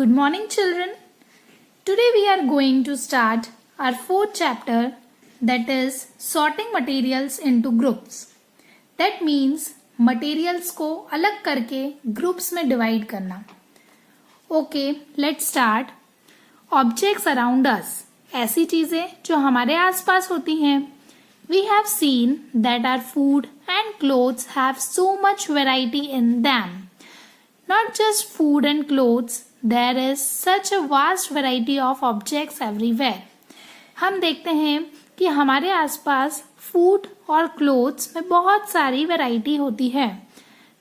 Good morning, children. Today we are going to start our fourth chapter, that is sorting materials into groups. That means materials को अलग करके groups में divide करना. Okay, let's start. Objects around us. ऐसी चीजें जो हमारे आसपास होती हैं. We have seen that our food and clothes have so much variety in them. Not just food and clothes, there is such a vast variety of objects everywhere. हम देखते हैं कि हमारे आसपास फूड और क्लोथ्स में बहुत सारी वैरायटी होती है.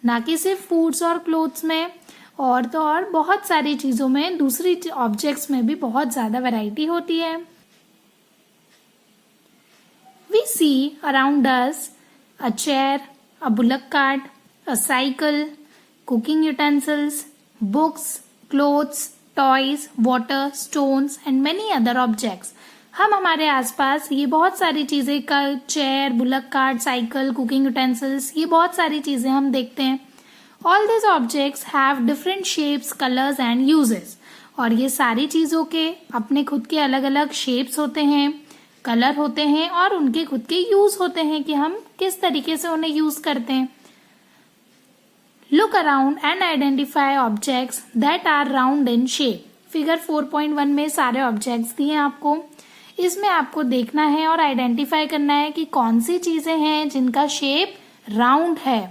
ना कि सिर्फ फूड्स और क्लोथ्स में, और तो और बहुत सारी चीज़ों में, दूसरी ऑब्जेक्ट्स में भी बहुत ज़्यादा वैरायटी होती है. We see around us a chair, a bullock cart, a cycle, cooking utensils, books, clothes, toys, water, stones and many other objects. हम हमारे आसपास ये बहुत सारी चीज़ें का chair, bullock cart, cycle, cooking utensils, ये बहुत सारी चीज़ें हम देखते हैं. All these objects have different shapes, colors and uses. और ये सारी चीज़ों के अपने खुद के अलग अलग शेप्स होते हैं, कलर होते हैं और उनके खुद के यूज होते हैं कि हम किस तरीके से उन्हें यूज करते हैं. Look around and identify objects that are round in shape. Figure 4.1 में सारे ऑब्जेक्ट्स दिए हैं आपको. इसमें आपको देखना है और आइडेंटिफाई करना है कि कौन सी चीजें हैं जिनका शेप राउंड है.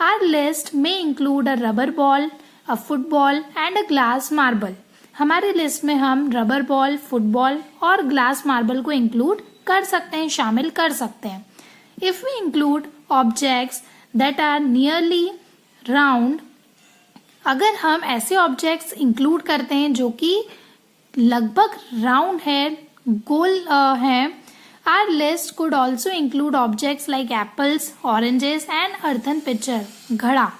Our list may include a rubber ball, a football and a glass marble. हमारी लिस्ट में हम रबर बॉल, फुटबॉल और ग्लास मार्बल को इंक्लूड कर सकते हैं, शामिल कर सकते हैं. If we include objects that are nearly round, अगर हम ऐसे ऑब्जेक्ट्स इंक्लूड करते हैं जो कि लगभग राउंड है, गोल है, our list could also include objects like apples, oranges and earthen pitcher, घड़ा.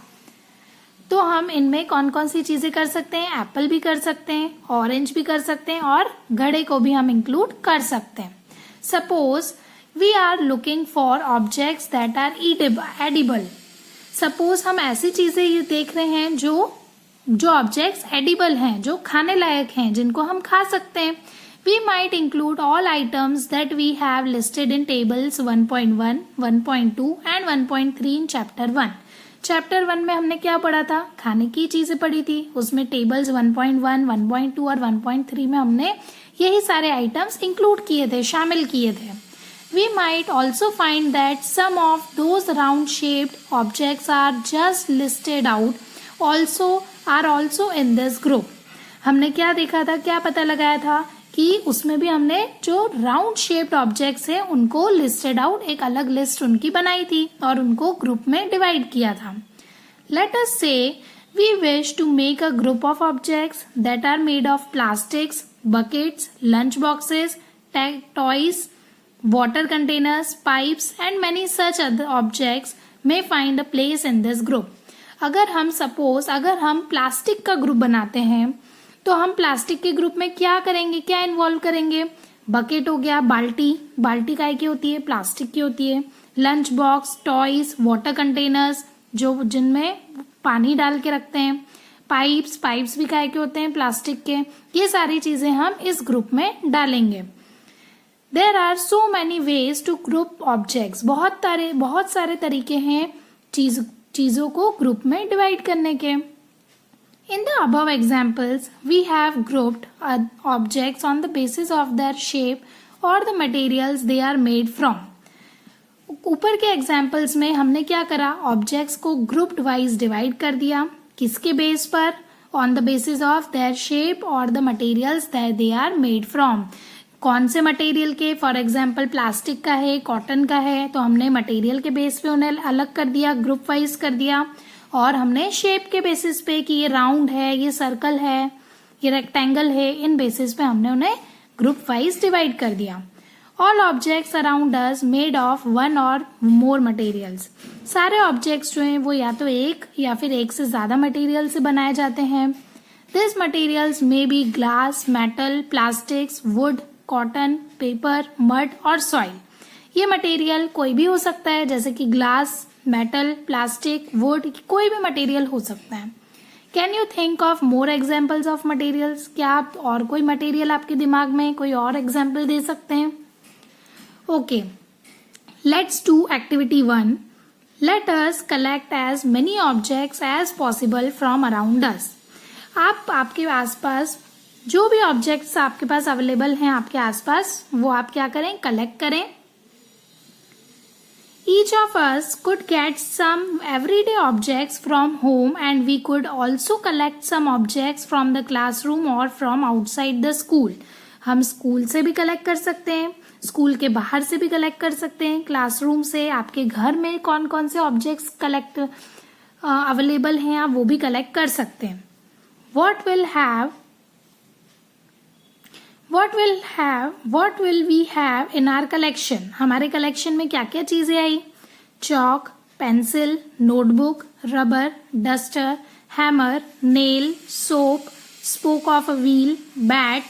तो हम इनमें कौन कौन सी चीजें कर सकते हैं? एप्पल भी कर सकते हैं, ऑरेंज भी कर सकते हैं और घड़े को भी हम इंक्लूड कर सकते हैं. Suppose we are looking for objects that are edible. Suppose हम ऐसी चीजें ये देख रहे हैं जो ऑब्जेक्ट्स एडिबल हैं, जो खाने लायक हैं, जिनको हम खा सकते हैं. We might include all items that we have listed in tables 1.1, 1.2 and 1.3 in chapter 1. Chapter 1 में हमने क्या पढ़ा था? खाने की चीजें पढ़ी थी. उसमें टेबल्स 1.1, 1.2 और 1.3 में हमने यही सारे आइटम्स इंक्लूड किए थे, शामिल किए थे. We might also find that some of those round-shaped objects are just listed out, are also in this group. हमने क्या देखा था, क्या पता लगाया था कि उसमें भी हमने जो राउंड शेप्ड ऑब्जेक्ट्स हैं उनको लिस्टेड आउट, एक अलग लिस्ट उनकी बनाई थी और उनको ग्रुप में डिवाइड किया था. Let us say we wish to make a group of objects that are made of plastics, buckets, lunch boxes, toys, water containers, pipes and many such other objects may find a place in this group. अगर हम plastic का group बनाते हैं तो हम plastic के group में क्या करेंगे, क्या इन्वॉल्व करेंगे? बकेट हो गया, बाल्टी काय की होती है? प्लास्टिक की होती है. Lunch box, toys, water containers जो जिनमें पानी डाल के रखते हैं. पाइप्स भी काय के होते हैं? प्लास्टिक के. ये सारी चीजें हम इस ग्रुप में डालेंगे. There are so many ways to group objects. बहुत सारे तरीके हैं चीजों को ग्रुप में डिवाइड करने के. In the above examples, we have grouped objects on the basis of their shape or the materials they are made from. ऊपर के एग्जाम्पल्स में हमने क्या करा? ऑब्जेक्ट्स को ग्रुप्ड वाइज डिवाइड कर दिया. किसके बेस पर? On the basis of their shape or the materials that they are made from. कौन से मटेरियल के? फॉर एग्जाम्पल प्लास्टिक का है, कॉटन का है, तो हमने मटेरियल के बेस पे उन्हें अलग कर दिया, ग्रुप वाइज कर दिया. और हमने शेप के बेसिस पे कि ये राउंड है, ये सर्कल है, ये रेक्टेंगल है, इन बेसिस पे हमने उन्हें ग्रुप वाइज डिवाइड कर दिया. All objects around us made of one और मोर मटेरियल्स. सारे ऑब्जेक्ट्स जो हैं वो या तो एक या फिर एक से ज्यादा मटेरियल से बनाए जाते हैं. This materials may be glass, metal, plastics, would, cotton, paper, mud और सॉइल. ये मटेरियल कोई भी हो सकता है, जैसे कि ग्लास, मेटल, प्लास्टिक, वुड, कोई भी मटेरियल हो सकता है. Can you think of more examples of materials? क्या आप और कोई मटेरियल आपके दिमाग में कोई और एग्जाम्पल दे सकते हैं? Okay, let's do activity 1. Let us collect as many objects as possible from around us. आप आपके आसपास जो भी ऑब्जेक्ट्स आपके पास अवेलेबल हैं आपके आसपास, वो आप क्या करें, कलेक्ट करें. Each of us could get some everyday objects from home, and we could also collect some objects from the classroom or from outside the school. हम स्कूल से भी कलेक्ट कर सकते हैं, स्कूल के बाहर से भी कलेक्ट कर सकते हैं, क्लासरूम से, आपके घर में कौन कौन से ऑब्जेक्ट्स कलेक्ट अवेलेबल हैं आप वो भी कलेक्ट कर सकते हैं. What will we have in our collection? हमारे कलेक्शन में क्या क्या चीजें आई? Chalk, pencil, notebook, rubber, duster, hammer, nail, soap, spoke of a wheel, bat,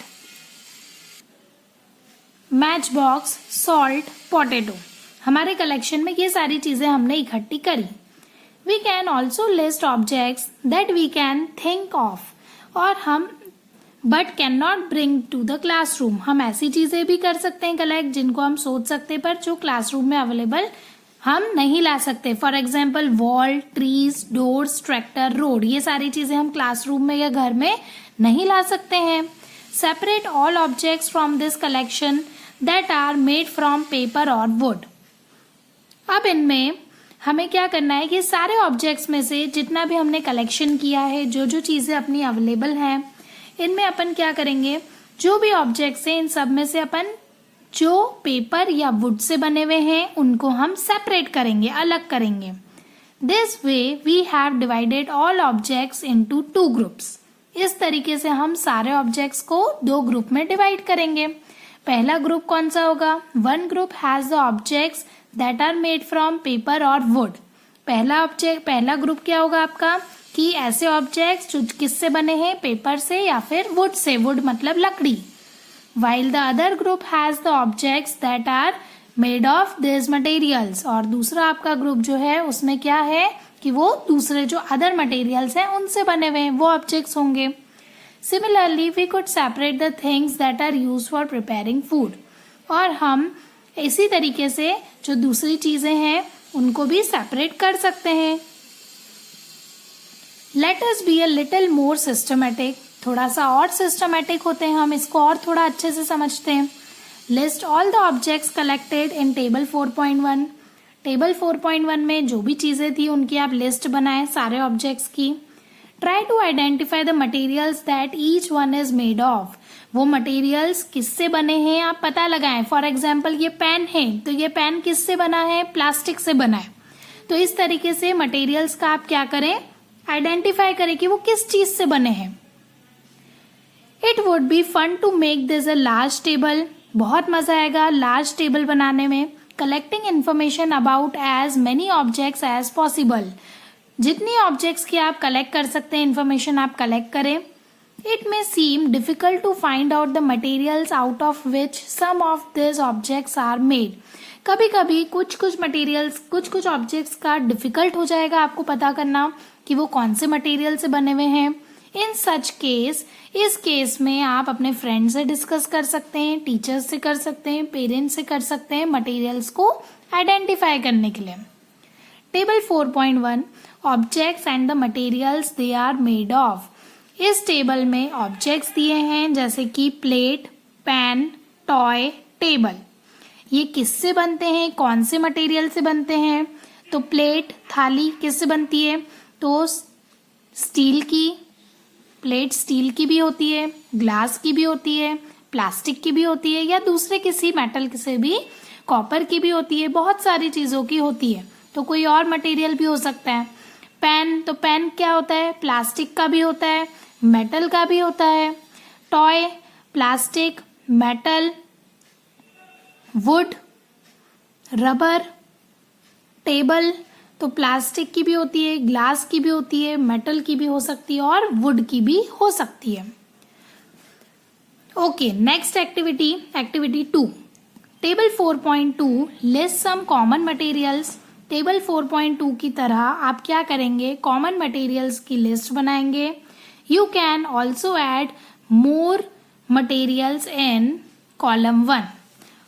match box, salt, potato. हमारे कलेक्शन में ये सारी चीजें हमने इकट्ठी करी. We can also list objects that we can think of, और हम but can not bring to the classroom. हम ऐसी चीजें भी कर सकते हैं कलेक्ट जिनको हम सोच सकते हैं पर जो क्लासरूम में अवेलेबल हम नहीं ला सकते. For example wall, trees, doors, tractor, road, ये सारी चीजें हम क्लासरूम में या घर में नहीं ला सकते हैं. Separate all objects from this collection that are made from paper और वुड. अब इनमें हमें क्या करना है कि सारे ऑब्जेक्ट्स में से जितना भी हमने कलेक्शन किया है, जो जो चीजें अपनी अवेलेबल हैं, इनमें अपन क्या करेंगे, जो भी ऑब्जेक्ट्स हैं इन सब में से अपन जो पेपर या वुड से बने हुए हैं उनको हम सेपरेट करेंगे, अलग करेंगे. This way we have divided all objects into 2 groups. इस तरीके से हम सारे ऑब्जेक्ट्स को 2 ग्रुप में डिवाइड करेंगे. पहला ग्रुप कौन सा होगा? 1 group has the objects that are made from paper और वुड. पहला ग्रुप क्या होगा आपका कि ऐसे ऑब्जेक्ट्स जो किससे बने हैं, पेपर से या फिर वुड से. वुड मतलब लकड़ी. While the other group has the objects that are made of this materials. और दूसरा आपका ग्रुप जो है उसमें क्या है कि वो दूसरे जो अदर मटेरियल्स हैं उनसे बने हुए हैं वो ऑब्जेक्ट्स होंगे. Similarly we could separate the things that are used for preparing food. और हम इसी तरीके से जो दूसरी चीजें हैं उनको भी सेपरेट कर सकते हैं. Let us be a little more systematic. थोड़ा सा और सिस्टमेटिक होते हैं हम, इसको और थोड़ा अच्छे से समझते हैं. List all the objects collected in table 4.1. Table 4.1 में जो भी चीजें थी उनकी आप लिस्ट बनाएं सारे ऑब्जेक्ट्स की. Try to identify the materials that each one is made of. वो मटेरियल्स किससे बने हैं आप पता लगाएं. फॉर एग्जाम्पल ये पेन है तो ये पेन किससे बना है? प्लास्टिक से बना है. तो इस तरीके से मटेरियल्स का आप क्या करें, आइडेंटिफाई करें कि वो किस चीज से बने हैं. It would be fun to make this a large table. बहुत मजा आएगा लार्ज टेबल बनाने में. Collecting information about as many objects as possible. जितनी ऑब्जेक्ट्स की आप कलेक्ट कर सकते हैं इन्फॉर्मेशन आप कलेक्ट करें. It may seem difficult to find out the materials out of which some of this objects are made. कभी कभी कुछ मटेरियल्स कुछ ऑब्जेक्ट्स का डिफिकल्ट हो जाएगा आपको पता करना कि वो कौन से मटेरियल से बने हुए हैं. इन सच केस, इस केस में आप अपने फ्रेंड से डिस्कस कर सकते हैं, टीचर्स से कर सकते हैं, पेरेंट्स से कर सकते हैं मटेरियल्स को आइडेंटिफाई करने के लिए. Table 4.1 objects and the materials they are made of. इस टेबल में ऑब्जेक्ट्स दिए हैं जैसे कि प्लेट, पेन, टॉय, टेबल. ये किससे बनते हैं, कौन से मटेरियल से बनते हैं? तो प्लेट, थाली किससे बनती है? तो स्टील की. प्लेट स्टील की भी होती है, ग्लास की भी होती है, प्लास्टिक की भी होती है या दूसरे किसी मेटल से भी, कॉपर की भी होती है, बहुत सारी चीजों की होती है. तो कोई और मटेरियल भी हो सकता है. पेन, तो पेन क्या होता है? प्लास्टिक का भी होता है, मेटल का भी होता है. Toy, plastic, metal, would, rubber. Table तो प्लास्टिक की भी होती है, ग्लास की भी होती है, मेटल की भी हो सकती है और वुड की भी हो सकती है. Okay, next activity 2. Table 4.2 list some common materials. Table 4.2 की तरह आप क्या करेंगे, कॉमन मटेरियल्स की लिस्ट बनाएंगे. You can also add more materials in column 1.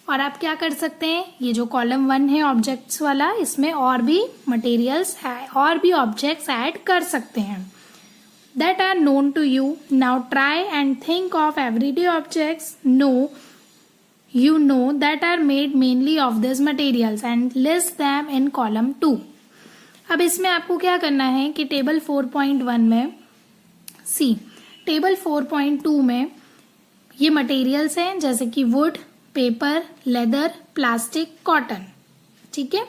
और आप क्या कर सकते हैं, ये जो कॉलम 1 है ऑब्जेक्ट्स वाला, इसमें और भी मटेरियल्स और भी ऑब्जेक्ट्स ऐड कर सकते हैं that are known to you. Now try and think of everyday objects you know that are made mainly of these materials and list them in column 2. अब इसमें आपको क्या करना है कि टेबल 4.1 में टेबल 4.2 में ये मटेरियल्स हैं जैसे कि would, paper, leather, plastic, cotton. ठीक है.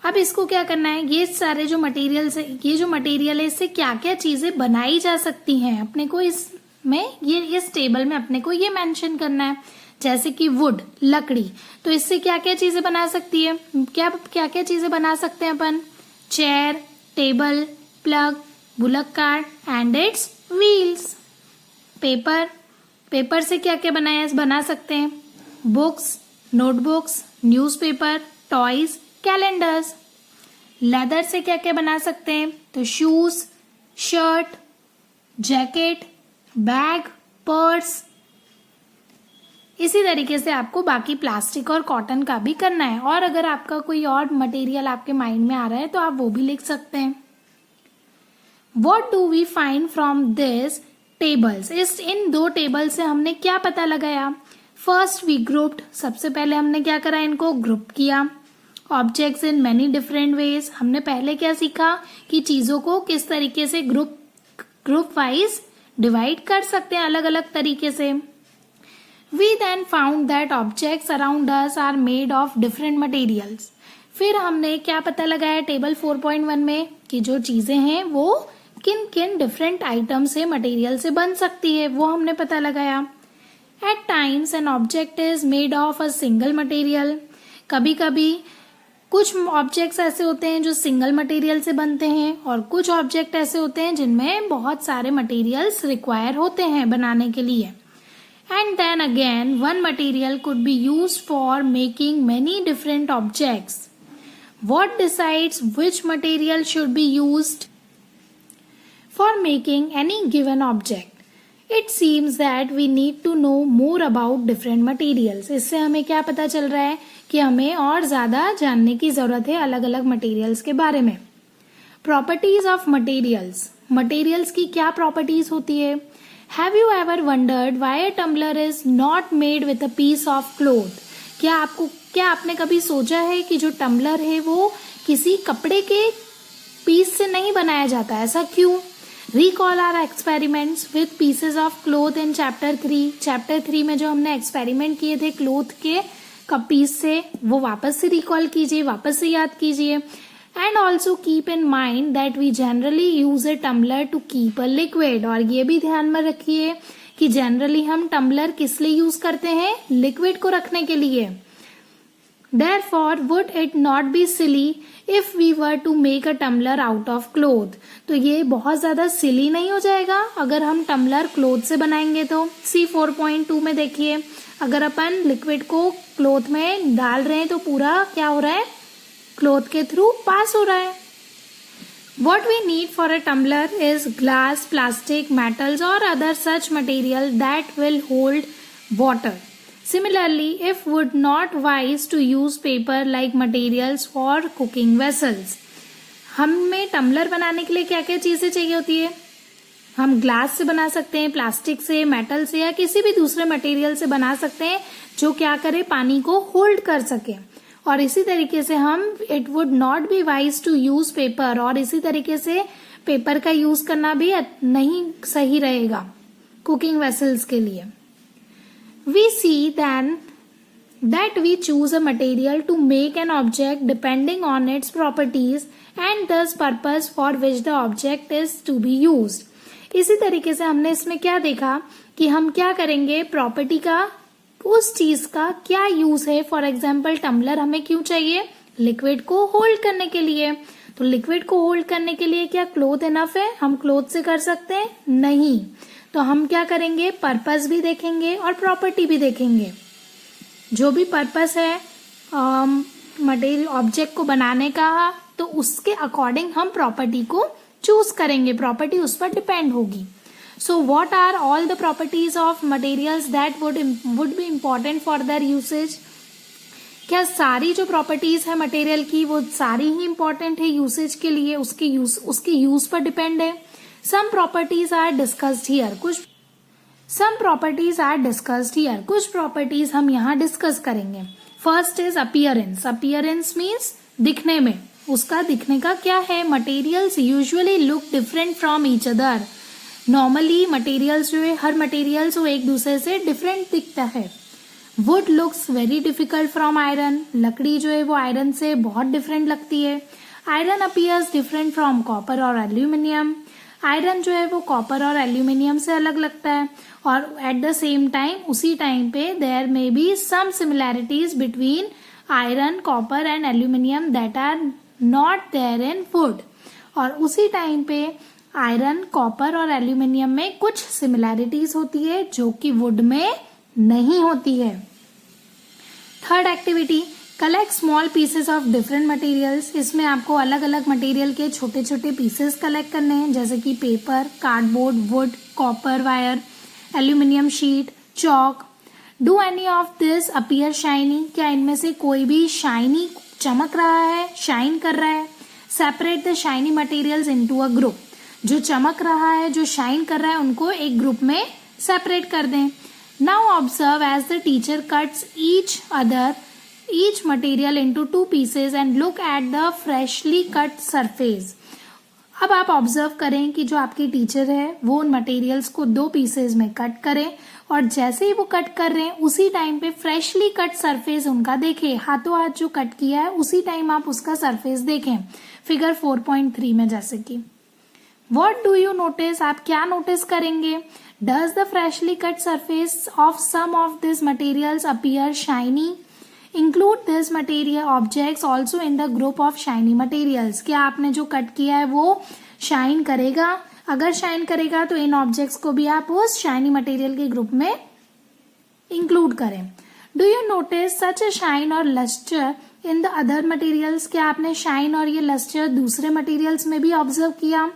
अब इसको क्या करना है, ये सारे जो मटेरियल्स है, ये जो मटेरियल है, इससे क्या क्या चीजें बनाई जा सकती हैं अपने को इसमें, ये इस टेबल में अपने को ये मेंशन करना है. जैसे कि वुड, लकड़ी, तो इससे क्या क्या चीजें बना सकती है, क्या क्या चीजें बना सकते हैं अपन, chair, table, plug, bullock cart and its wheels. Paper से क्या क्या बना सकते हैं, books, notebooks, newspaper, toys, calendars. Leather से क्या क्या बना सकते हैं, तो shoes, shirt, jacket, bag, purse. इसी तरीके से आपको बाकी प्लास्टिक और कॉटन का भी करना है. और अगर आपका कोई और मटेरियल आपके माइंड में आ रहा है तो आप वो भी लिख सकते हैं. What do we find from this tables? In 2 table से हमने क्या पता लगाया. फर्स्ट वी ग्रुप्ड, सबसे पहले हमने क्या करा, इनको ग्रुप किया. Objects in many different ways, हमने पहले क्या सीखा कि चीजों को किस तरीके से ग्रुप वाइज डिवाइड कर सकते हैं अलग अलग तरीके से. We then found that objects around us are made of different materials. फिर हमने क्या पता लगाया टेबल 4.1 में कि जो चीजें हैं वो किन किन डिफरेंट आइटम से, मटेरियल से बन सकती है, वो हमने पता लगाया. At times an object is made of a single material. कभी कभी कुछ ऑब्जेक्ट्स ऐसे होते हैं जो सिंगल मटेरियल से बनते हैं और कुछ ऑब्जेक्ट ऐसे होते हैं जिनमें बहुत सारे मटेरियल्स रिक्वायर होते हैं बनाने के लिए. And then again one material could be used for making many different objects. What decides which material should be used for making any given object? It seems that we need to know more about different materials. इससे हमें क्या पता चल रहा है कि हमें और ज्यादा जानने की जरूरत है अलग अलग मटेरियल्स के बारे में. Properties of materials. मटेरियल्स की क्या प्रॉपर्टीज होती है. Have you ever wondered why a tumbler is not made with a piece of cloth? क्या आपने कभी सोचा है कि जो टम्बलर है वो किसी कपड़े के पीस से नहीं बनाया जाता, ऐसा क्यों. Recall our experiments with pieces of cloth in chapter 3. Chapter 3 में जो हमने एक्सपेरिमेंट किए थे क्लोथ के पीस से, वो वापस से रिकॉल कीजिए, वापस से याद कीजिए. And also keep in mind that we generally use a tumbler to keep a liquid. और ये भी ध्यान में रखिए कि जनरली हम टम्बलर किस लिए यूज करते हैं, लिक्विड को रखने के लिए. Therefore, would it not be silly if we were to make a tumbler out of cloth? तो ये बहुत ज्यादा सिली नहीं हो जाएगा अगर हम टम्बलर क्लोथ से बनाएंगे तो. C4.2 में देखिए, अगर अपन लिक्विड को क्लोथ में डाल रहे हैं तो पूरा क्या हो रहा है, क्लोथ के थ्रू पास हो रहा है. What we need for a tumbler is glass, plastic, metals or other such material that will hold water. Similarly, if would not wise to use paper like materials for cooking vessels. हमें tumbler बनाने के लिए क्या क्या चीजें चाहिए होती है, हम ग्लास से बना सकते हैं, प्लास्टिक से, मेटल से या किसी भी दूसरे मटेरियल से बना सकते हैं जो क्या करे, पानी को होल्ड कर सके. और इसी तरीके से हम it would not be wise to use paper, और इसी तरीके से पेपर का यूज करना भी नहीं सही रहेगा कुकिंग वेसल्स के लिए. We see then that we choose a material to make an object depending on its properties and thus purpose for which the object is to be used. इसी तरीके से हमने इसमें क्या देखा कि हम क्या करेंगे, प्रॉपर्टी का, उस चीज का क्या यूज है. फॉर एग्जाम्पल टम्बलर हमें क्यों चाहिए, लिक्विड को होल्ड करने के लिए. तो लिक्विड को होल्ड करने के लिए क्या क्लोथ इनफ है, हम क्लोथ से कर सकते हैं, नहीं. तो हम क्या करेंगे, पर्पस भी देखेंगे और प्रॉपर्टी भी देखेंगे. जो भी पर्पस है मटेरियल ऑब्जेक्ट को बनाने का, तो उसके अकॉर्डिंग हम प्रॉपर्टी को चूज करेंगे, प्रॉपर्टी उस पर डिपेंड होगी. So what are all the properties of materials that would be important for their usage. क्या सारी जो प्रॉपर्टीज है मटेरियल की वो सारी ही इंपॉर्टेंट है यूसेज के लिए, उसके यूज पर डिपेंड है. Some properties are discussed here. कुछ प्रॉपर्टीज हम यहाँ डिस्कस करेंगे. First is appearance. Appearance means दिखने में, उसका दिखने का क्या है. Materials usually look different from each other. Normally materials जो है, हर मटेरियल्स वो एक दूसरे से डिफरेंट दिखता है. Would looks very difficult from iron. लकड़ी जो है वो आयरन से बहुत डिफरेंट लगती है. Iron appears different from copper और एल्यूमिनियम. आयरन जो है वो कॉपर और एल्यूमिनियम से अलग लगता है. और एट द सेम टाइम, उसी टाइम पे there may be some similarities between iron, copper and aluminium that are not there in wood. और उसी टाइम पे आयरन, कॉपर और एल्यूमिनियम में कुछ सिमिलैरिटीज होती है जो कि वुड में नहीं होती है. Third activity, collect small pieces of different materials. इसमें आपको अलग अलग मटेरियल के छोटे छोटे पीसेस कलेक्ट करने हैं, जैसे कि paper, cardboard, would, copper wire, aluminium sheet, chalk. Do any of this appear shiny. क्या इनमें से कोई भी शाइनी, चमक रहा है, शाइन कर रहा है. Separate the shiny materials into a group. जो चमक रहा है, जो शाइन कर रहा है, उनको एक ग्रुप में सेपरेट कर दें. Now observe as the teacher cuts each material into 2 pieces and look at the freshly cut surface. अब आप ऑब्जर्व करें कि जो आपके टीचर है वो उन मटेरियल्स को 2 पीसेज में कट करें, और जैसे ही वो कट कर रहे हैं उसी टाइम पे फ्रेशली कट सरफेस उनका देखें. हाथों हाथ जो कट किया है उसी टाइम आप उसका सरफेस देखें. फिगर 4.3 में जैसे कि What do you notice? आप क्या नोटिस करेंगे. Does the freshly cut surface of some of these materials appear shiny? Include these material objects also in the group of shiny materials. क्या आपने जो कट किया है वो शाइन करेगा. अगर शाइन करेगा तो इन ऑब्जेक्ट्स को भी आप उस शाइनी मटेरियल के ग्रुप में इंक्लूड करें. Do you notice such a shine और lustre in the other materials. क्या आपने शाइन और ये लस्टर दूसरे मटेरियल्स में भी ऑब्जर्व किया.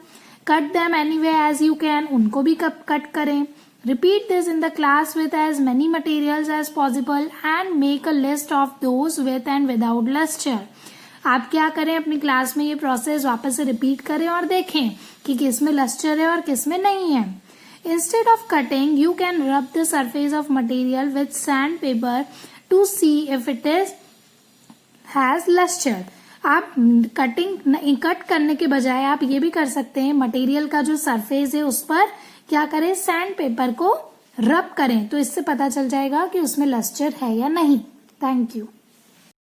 Cut them any way as you can. उनको भी कट करें. Repeat this in the class with as many materials as possible and make a list of those with and without lustre. आप क्या करें, अपनी क्लास में ये प्रोसेस वापस से रिपीट करें और देखें कि किस में लस्टर है और किस में नहीं है. Instead of cutting you can rub the surface of material with sand paper to see if it is has lustre. आप कट करने के बजाय आप ये भी कर सकते हैं, मटेरियल का जो सरफेस है उस पर क्या करें, सैंड पेपर को रब करें, तो इससे पता चल जाएगा कि उसमें लस्टर है या नहीं. Thank you.